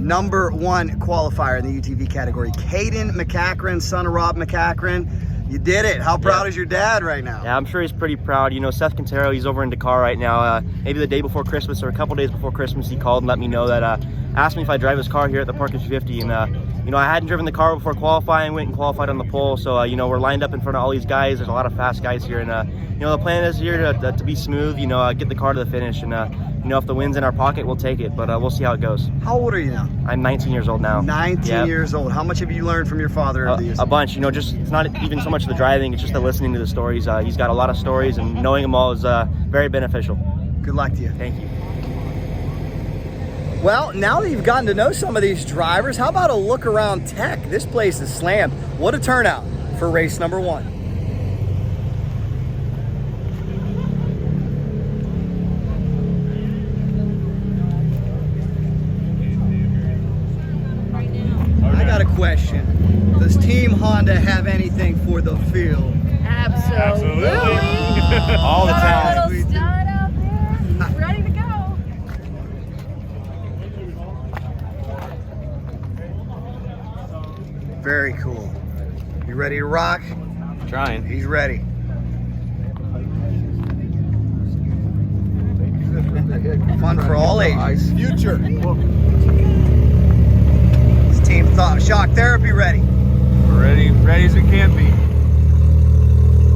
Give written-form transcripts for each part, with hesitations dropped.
#1 qualifier in the UTV category. Caden Mccachren, son of Rob Mccachren. You did it. How proud is your dad right now? Yeah, I'm sure he's pretty proud. You know, Seth Quintero, he's over in Dakar right now. Maybe the day before Christmas or a couple days before Christmas, he called and let me know that, asked me if I drive his car here at the Park 50. And, you know, I hadn't driven the car before qualifying, went and qualified on the pole. So, you know, we're lined up in front of all these guys. There's a lot of fast guys here. And, you know, the plan is here to be smooth, you know, get the car to the finish. And, you know, if the win's in our pocket, we'll take it. But we'll see how it goes. How old are you now? I'm 19 years old now. 19 years old. How much have you learned from your father? A bunch. You know, just it's not even so much the driving, it's just the listening to the stories. He's got a lot of stories, and knowing them all is very beneficial. Good luck to you. Thank you. Well, now that you've gotten to know some of these drivers, how about a look around tech? This place is slammed. What a turnout for race #1. I got a question. Does Team Honda have anything for the field? Absolutely. All the time. Got a little stud out there, ready to go. Very cool. You ready to rock? Trying. He's ready. Fun for all ages. Future. Is Team Shock Therapy ready? Ready as it can be.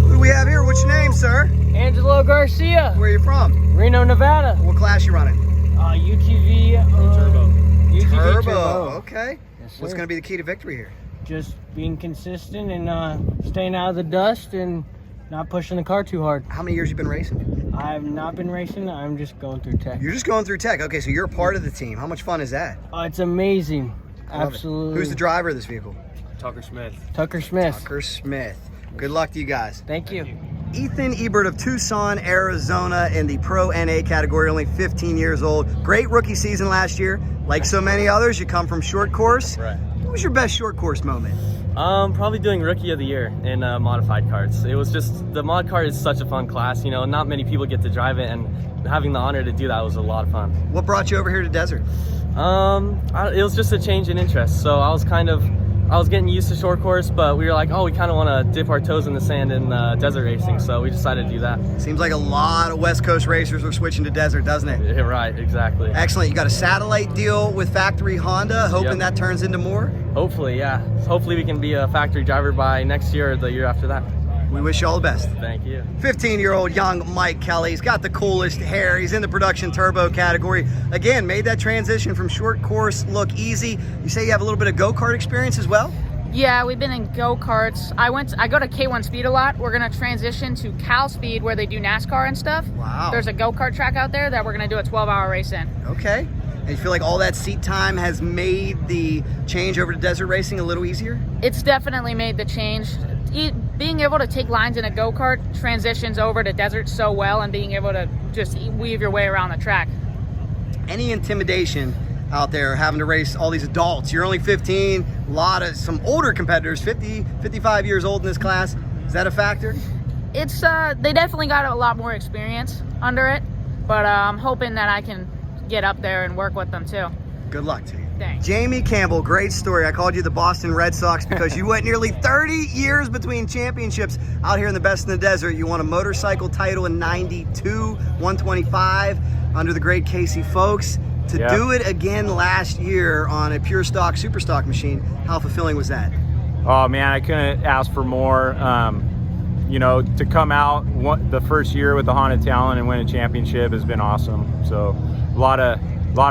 Who do we have here? What's your name, sir? Angelo Garcia, Where are you from? Reno, Nevada. What class you running? UTV Turbo. UTV Turbo. Okay. Yes, What's sir. going to be the key to victory here? Just being consistent and staying out of the dust and not pushing the car too hard. How many years you been racing? I've not been racing. I'm just going through tech. You're just going through tech. Okay, so you're a part of the team. How much fun is that? It's amazing. I love it. Absolutely. Who's the driver of this vehicle? Tucker Smith. Tucker Smith. Tucker Smith. Good luck to you guys. Thank you. Ethan Ebert of Tucson, Arizona in the Pro NA category, only 15 years old. Great rookie season last year. Like so many others, you come from short course. Right. What was your best short course moment? Probably doing Rookie of the Year in modified carts. It was just, the mod cart is such a fun class, you know, not many people get to drive it, and having the honor to do that was a lot of fun. What brought you over here to Desert? It was just a change in interest. So I was getting used to short course, but we were like, oh, we kind of want to dip our toes in the sand in desert racing, so we decided to do that. Seems like a lot of West Coast racers are switching to Desert, doesn't it? Yeah, right, exactly. Excellent. You got a satellite deal with Factory Honda, hoping that turns into more? Hopefully, yeah. Hopefully we can be a factory driver by next year or the year after that. We wish you all the best. Thank you. 15-year-old young Mike Kelly. He's got the coolest hair. He's in the production turbo category. Again, made that transition from short course look easy. You say you have a little bit of go-kart experience as well? Yeah, we've been in go-karts. I go to K1 Speed a lot. We're gonna transition to Cal Speed where they do NASCAR and stuff. Wow. There's a go-kart track out there that we're gonna do a 12-hour race in. Okay. And you feel like all that seat time has made the change over to desert racing a little easier? It's definitely made the change. Being able to take lines in a go-kart transitions over to desert so well, and being able to just weave your way around the track. Any intimidation out there having to race all these adults? You're only 15, some older competitors, 50, 55 years old in this class. Is that a factor? It's they definitely got a lot more experience under it, but I'm hoping that I can get up there and work with them too. Good luck to you. Thanks. Jamie Campbell, great story. I called you the Boston Red Sox because you went nearly 30 years between championships out here in the Best in the Desert. You won a motorcycle title in 92, 125 under the great Casey Folks. To do it again last year on a pure stock, super stock machine, how fulfilling was that? Oh man, I couldn't ask for more. You know, to come out the first year with the Honda Talent and win a championship has been awesome. So a lot of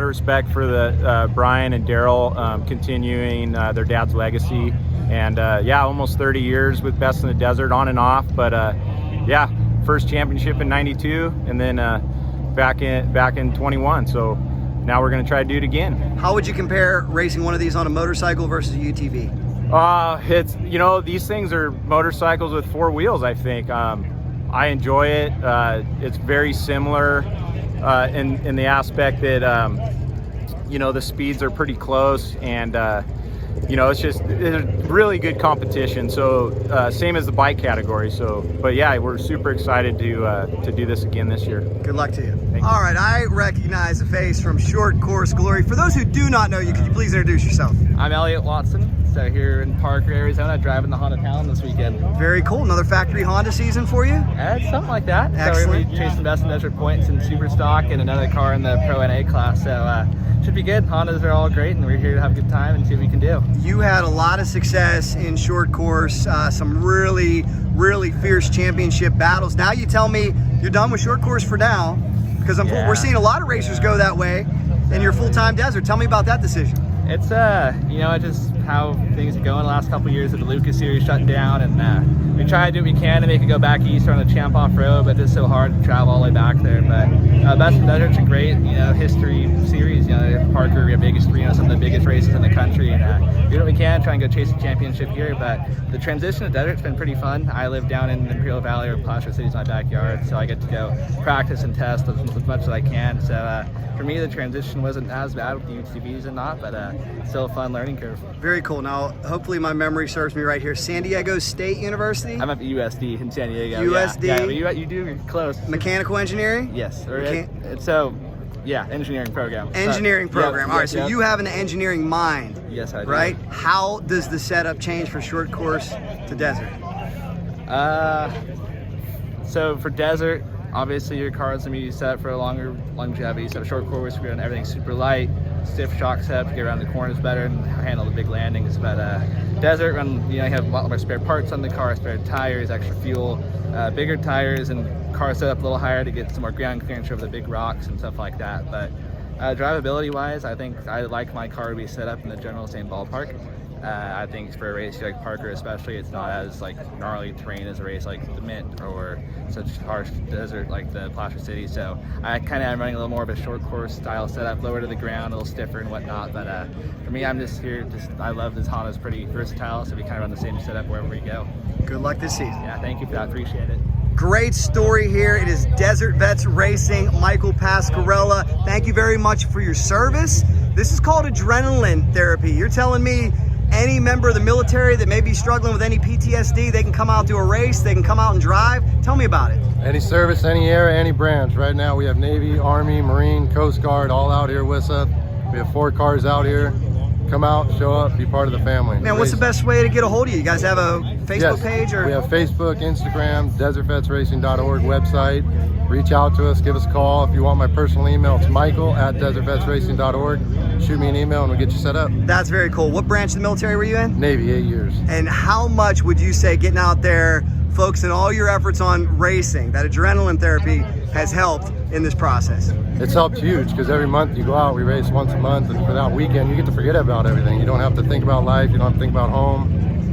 respect for the Brian and Daryl continuing their dad's legacy. And yeah, almost 30 years with Best in the Desert on and off. But yeah, first championship in 92 and then back in 21. So now we're gonna try to do it again. How would you compare racing one of these on a motorcycle versus a UTV? It's, you know, these things are motorcycles with four wheels, I think. I enjoy it. It's very similar in the aspect that, you know, the speeds are pretty close, and you know, it's really good competition. So same as the bike category. So, but yeah, we're super excited to do this again this year. Good luck to you. Thank you. All right, I recognize a face from Short Course Glory. For those who do not know you, could you please introduce yourself? I'm Elliot Watson. So here in Parker, Arizona, driving the Honda Talon this weekend. Very cool. Another factory Honda season for you? It's something like that. Excellent. So we're going to be chasing best in desert points in super stock and another car in the Pro NA class. So should be good. Hondas are all great, and we're here to have a good time and see what we can do. You had a lot of success in short course, some really, really fierce championship battles. Now you tell me you're done with short course for now, because we're seeing a lot of racers go that way, and you're full-time desert. Tell me about that decision. It's you know, just how things are going the last couple of years with the Lucas series shutting down, and we try to do what we can to make it go back east on the Champ Off Road, but it's so hard to travel all the way back there. But Best in Desert's a great, you know, history series. You know, Parker, your biggest, you know, some of the biggest races in the country, and do what we can, try and go chase the championship here. But the transition to desert's been pretty fun. I live down in Imperial Valley, or Placer City's my backyard, so I get to go practice and test as much as I can. So for me, the transition wasn't as bad with the UTVs and not, but still a fun learning curve. Very cool. Now, hopefully my memory serves me right here. San Diego State University? I'm at the USD in San Diego. USD? Yeah, you do, you're close. Mechanical engineering? Yes. Yeah, engineering program. Engineering program. All right, so yep. you have an engineering mind. Yes, I do. Right? How does the setup change for short course to desert? So for desert, obviously your car is going to be set for a longer longevity. So short course, we're doing everything super light, stiff shock setup to get around the corners better and handle the big landings. But desert, when you know, you have a lot more spare parts on the car, spare tires, extra fuel, bigger tires, and car set up a little higher to get some more ground clearance over the big rocks and stuff like that. But drivability wise, I think I like my car to be set up in the general same ballpark. I think for a race like Parker especially, it's not as like gnarly terrain as a race like the Mint or such harsh desert like the Placer City. So I kind of am running a little more of a short course style setup, lower to the ground, a little stiffer and whatnot. But for me, I'm just here, I love this Honda's pretty versatile, so we kind of run the same setup wherever we go. Good luck this season. Yeah, thank you for that, appreciate it. Great story here. It is Desert Vets Racing, Michael Pasquarella. Thank you very much for your service. This is called adrenaline therapy. You're telling me any member of the military that may be struggling with any PTSD, they can come out to a race, they can come out and drive. Tell me about it. Any service, any area, any branch. Right now we have Navy, Army, Marine, Coast Guard all out here with us. We have 4 cars out here. Come out, show up, be part of the family. Man, what's the best way to get a hold of you? You guys have a Facebook page? Or? We have Facebook, Instagram, desertvetsracing.org website. Reach out to us, give us a call. If you want my personal email, it's michael@desertvetsracing.org. Shoot me an email and we'll get you set up. That's very cool. What branch of the military were you in? Navy, 8 years. And how much would you say getting out there, focusing all your efforts on racing, that adrenaline therapy has helped in this process? It's helped huge because every month you go out, we race once a month, and for that weekend you get to forget about everything. You don't have to think about life, you don't have to think about home.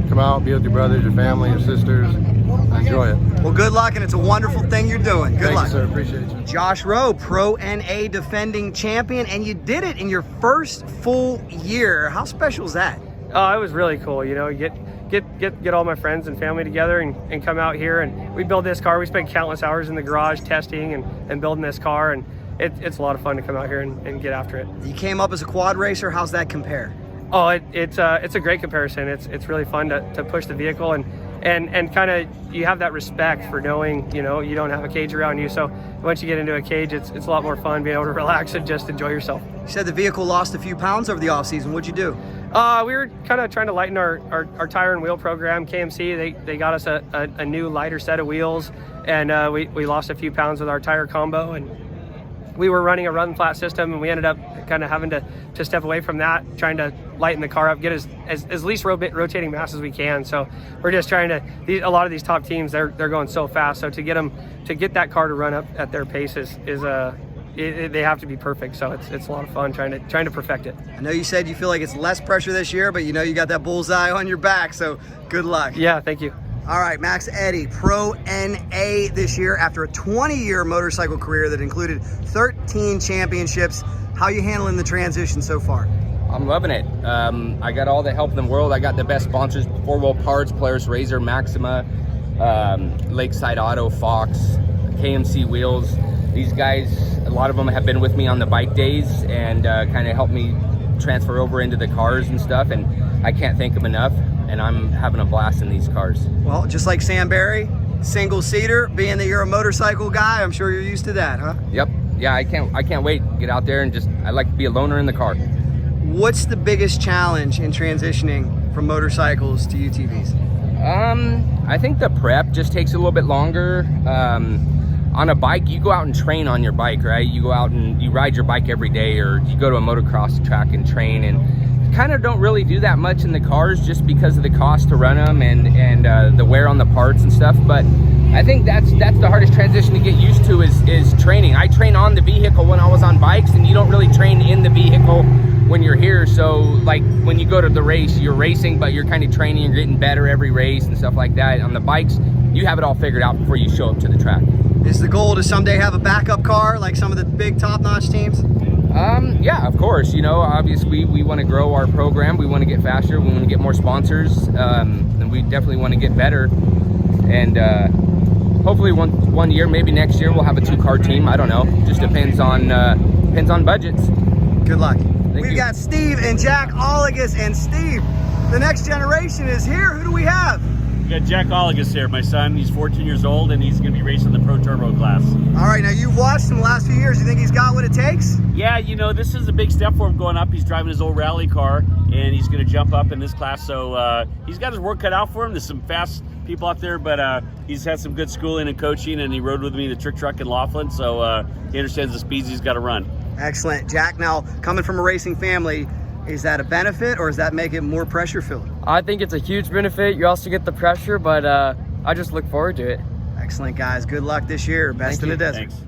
Come out, be with your brothers, your family, your sisters, enjoy it. Well, good luck, and it's a wonderful thing you're doing. Good luck. Thank you, sir. Appreciate you. Josh Rowe, Pro NA defending champion, and you did it in your first full year. How special is that? Oh, it was really cool. You know, get all my friends and family together and come out here, and we build this car. We spent countless hours in the garage testing and building this car, and it's a lot of fun to come out here and get after it. You came up as a quad racer. How's that compare? Oh, it's a great comparison. It's really fun to push the vehicle and kind of you have that respect for knowing, you know, you don't have a cage around you. So once you get into a cage, it's a lot more fun being able to relax and just enjoy yourself. You said the vehicle lost a few pounds over the off season. What'd you do? We were kind of trying to lighten our tire and wheel program. KMC, they got us a new lighter set of wheels, and we lost a few pounds with our tire combo, and we were running a run flat system, and we ended up kind of having to step away from that, trying to lighten the car up, get as least rotating mass as we can. So we're just trying to, a lot of these top teams, they're going so fast. So to get that car to run up at their pace they have to be perfect. So it's a lot of fun trying to perfect it. I know you said you feel like it's less pressure this year, but you know you got that bullseye on your back. So good luck. Yeah, thank you. All right, Max Eddy, Pro NA this year after a 20-year motorcycle career that included 13 championships. How are you handling the transition so far? I'm loving it. I got all the help in the world. I got the best sponsors, 4-Wheel Parts, Polaris Razor, Maxima, Lakeside Auto, Fox, KMC Wheels. These guys, a lot of them have been with me on the bike days and kind of helped me transfer over into the cars and stuff, and I can't thank them enough, and I'm having a blast in these cars. Well, just like Sam Barry, single-seater, being that you're a motorcycle guy, I'm sure you're used to that, huh? Yep. Yeah, I can't wait to get out there and I like to be a loner in the car. What's the biggest challenge in transitioning from motorcycles to UTVs? I think the prep just takes a little bit longer. On a bike, you go out and train on your bike, right? You go out and you ride your bike every day, or you go to a motocross track and train, and kind of don't really do that much in the cars just because of the cost to run them and the wear on the parts and stuff. But I think that's the hardest transition to get used to is training. I train on the vehicle when I was on bikes, and you don't really train in the vehicle when you're here. So like when you go to the race, you're racing, but you're kind of training, you're getting better every race and stuff like that. On the bikes, you have it all figured out before you show up to the track. Is the goal to someday have a backup car like some of the big top-notch teams? Yeah, of course. You know, obviously we want to grow our program. We want to get faster. We want to get more sponsors. And we definitely want to get better. And hopefully one year, maybe next year, we'll have a 2-car team. I don't know. Just depends on budgets. Good luck. Thank We've you. got Steve and Jack Oligus. And Steve, the next generation is here. Who do we have? We got Jack Oligus here, my son. He's 14 years old, and he's going to be racing the Pro Turbo class. All right, now you've watched him the last few years. You think he's got what it takes? Yeah, you know, this is a big step for him going up. He's driving his old rally car, and he's going to jump up in this class. So he's got his work cut out for him. There's some fast people out there, but he's had some good schooling and coaching, and he rode with me the trick truck in Laughlin, so he understands the speeds he's got to run. Excellent. Jack, now coming from a racing family, is that a benefit, or does that make it more pressure-filled? I think it's a huge benefit. You also get the pressure, but I just look forward to it. Excellent, guys. Good luck this year. Best in the desert. Thanks.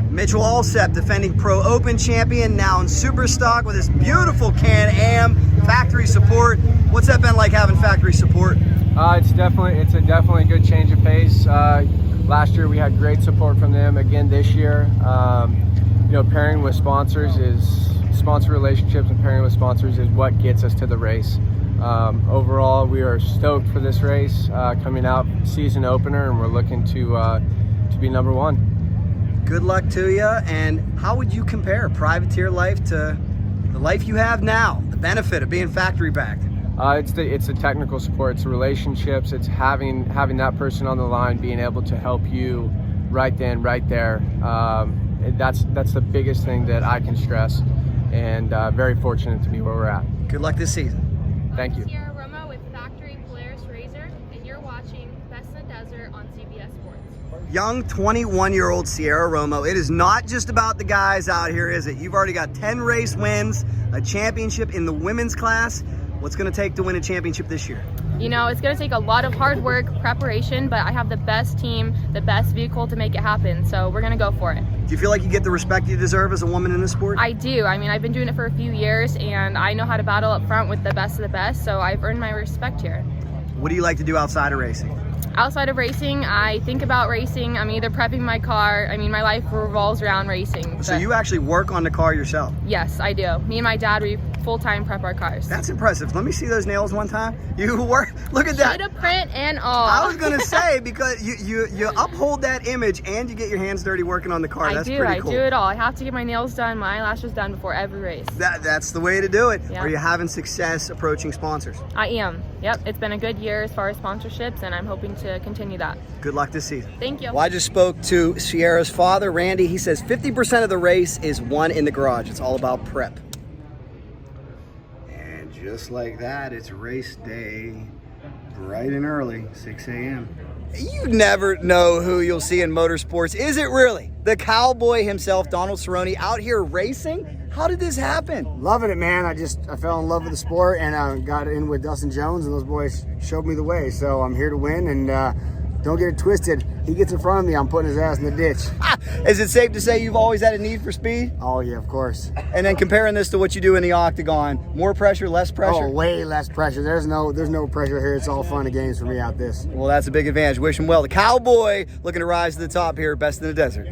Mitchell Alsep, defending Pro Open champion, now in Superstock with his beautiful Can-Am factory support. What's that been like having factory support? It's a definitely good change of pace. Last year we had great support from them. Again this year, you know, pairing with sponsors sponsor relationships and pairing with sponsors is what gets us to the race. Overall, we are stoked for this race coming out season opener, and we're looking to be number one. Good luck to you. And how would you compare privateer life to the life you have now? The benefit of being factory backed. It's the technical support, it's the relationships, it's having that person on the line, being able to help you right then, right there. That's the biggest thing that I can stress, and very fortunate to be where we're at. Good luck this season. Thank you. Sierra Romo with Factory Polaris Razor, and you're watching Best in the Desert on CBS Sports. Young 21-year-old Sierra Romo. It is not just about the guys out here, is it? You've already got 10 race wins, a championship in the women's class. What's going to take to win a championship this year? You know, it's going to take a lot of hard work, preparation, but I have the best team, the best vehicle to make it happen, so we're going to go for it. Do you feel like you get the respect you deserve as a woman in this sport? I do. I mean, I've been doing it for a few years, and I know how to battle up front with the best of the best, so I've earned my respect here. What do you like to do outside of racing? Outside of racing, I think about racing. I'm either prepping my car. I mean, my life revolves around racing. So you actually work on the car yourself? Yes, I do. Me and my dad, we full-time prep our cars. That's impressive. Let me see those nails one time. You work, look at that. Should have print and all. I was going to say, because you uphold that image and you get your hands dirty working on the car. That's pretty cool. I do it all. I have to get my nails done, my eyelashes done before every race. That's the way to do it. Yeah. Are you having success approaching sponsors? I am. Yep. It's been a good year as far as sponsorships, and I'm hoping to continue that. Good luck this season. Thank you. Well, I just spoke to Sierra's father, Randy. He says 50% of the race is won in the garage. It's all about prep. And just like that, it's race day, bright and early, 6 a.m. You never know who you'll see in motorsports. Is it really the cowboy himself, Donald Cerrone, out here racing? How did this happen? Loving it, man. I fell in love with the sport, and got in with Dustin Jones, and those boys showed me the way. So I'm here to win, and don't get it twisted. He gets in front of me, I'm putting his ass in the ditch. Is it safe to say you've always had a need for speed? Oh yeah, of course. And then comparing this to what you do in the octagon, more pressure, less pressure? Oh, way less pressure. There's no pressure here. It's all fun and games for me out this. Well, that's a big advantage. Wish him well. The cowboy looking to rise to the top here, Best in the Desert.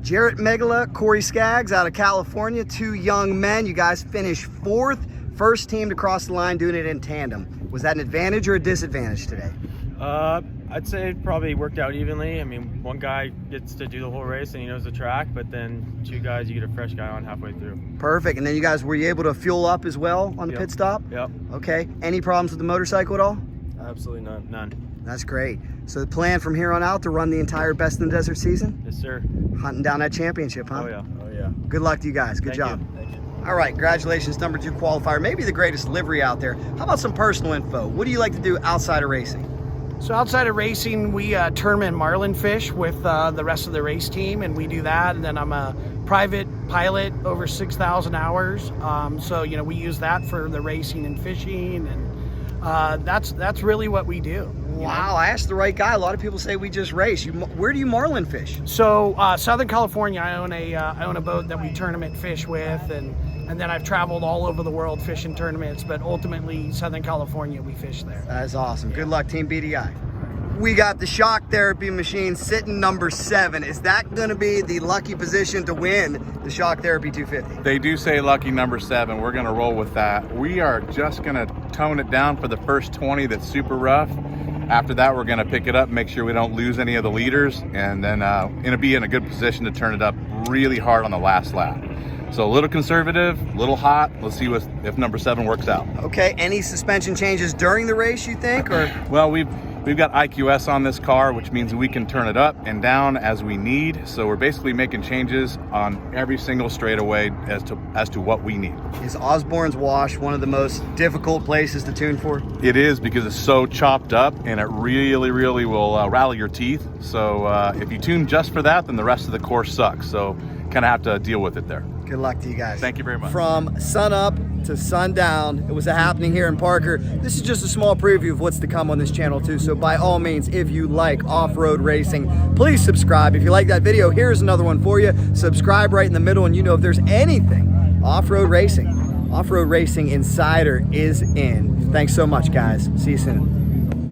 Jarrett Megala, Corey Skaggs out of California, two young men. You guys finished fourth, first team to cross the line doing it in tandem. Was that an advantage or a disadvantage today? I'd say it probably worked out evenly. I mean, one guy gets to do the whole race and he knows the track, but then 2 guys, you get a fresh guy on halfway through. Perfect. And then you guys, were you able to fuel up as well on the pit stop? Yep. Okay. Any problems with the motorcycle at all? Absolutely none. None. That's great. So the plan from here on out to run the entire Best in the Desert season? Yes, sir. Hunting down that championship, huh? Oh, yeah. Oh, yeah. Good luck to you guys. Good job. Thank you. All right, congratulations, number 2 qualifier. Maybe the greatest livery out there. How about some personal info? What do you like to do outside of racing? So outside of racing, we tournament marlin fish with the rest of the race team, and we do that. And then I'm a private pilot over 6,000 hours. So, you know, we use that for the racing and fishing, and that's really what we do. Wow, I asked the right guy. A lot of people say we just race. Where do you marlin fish? So Southern California, I own a boat that we tournament fish with, and then I've traveled all over the world fishing tournaments, but ultimately Southern California, we fish there. That's awesome. Good luck, Team BDI. We got the shock therapy machine sitting number 7. Is that going to be the lucky position to win the shock therapy 250? They do say lucky number 7. We're going to roll with that. We are just going to tone it down for the first 20 that's super rough. After that, we're going to pick it up, make sure we don't lose any of the leaders, and then going to be in a good position to turn it up really hard on the last lap. So a little conservative, a little hot. Let's see if number 7 works out. Okay, any suspension changes during the race, you think? Or well, we've got IQS on this car, which means we can turn it up and down as we need. So we're basically making changes on every single straightaway as to what we need. Is Osborne's Wash one of the most difficult places to tune for? It is, because it's so chopped up and it really, really will rattle your teeth. So if you tune just for that, then the rest of the course sucks. So kind of have to deal with it there. Good luck to you guys. Thank you very much. From sun up to sundown, it was a happening here in Parker. This is just a small preview of what's to come on this channel too. So by all means, if you like off-road racing, please subscribe. If you like that video, here's another one for you. Subscribe right in the middle, and you know if there's anything off-road racing Insider is in. Thanks so much, guys. See you soon.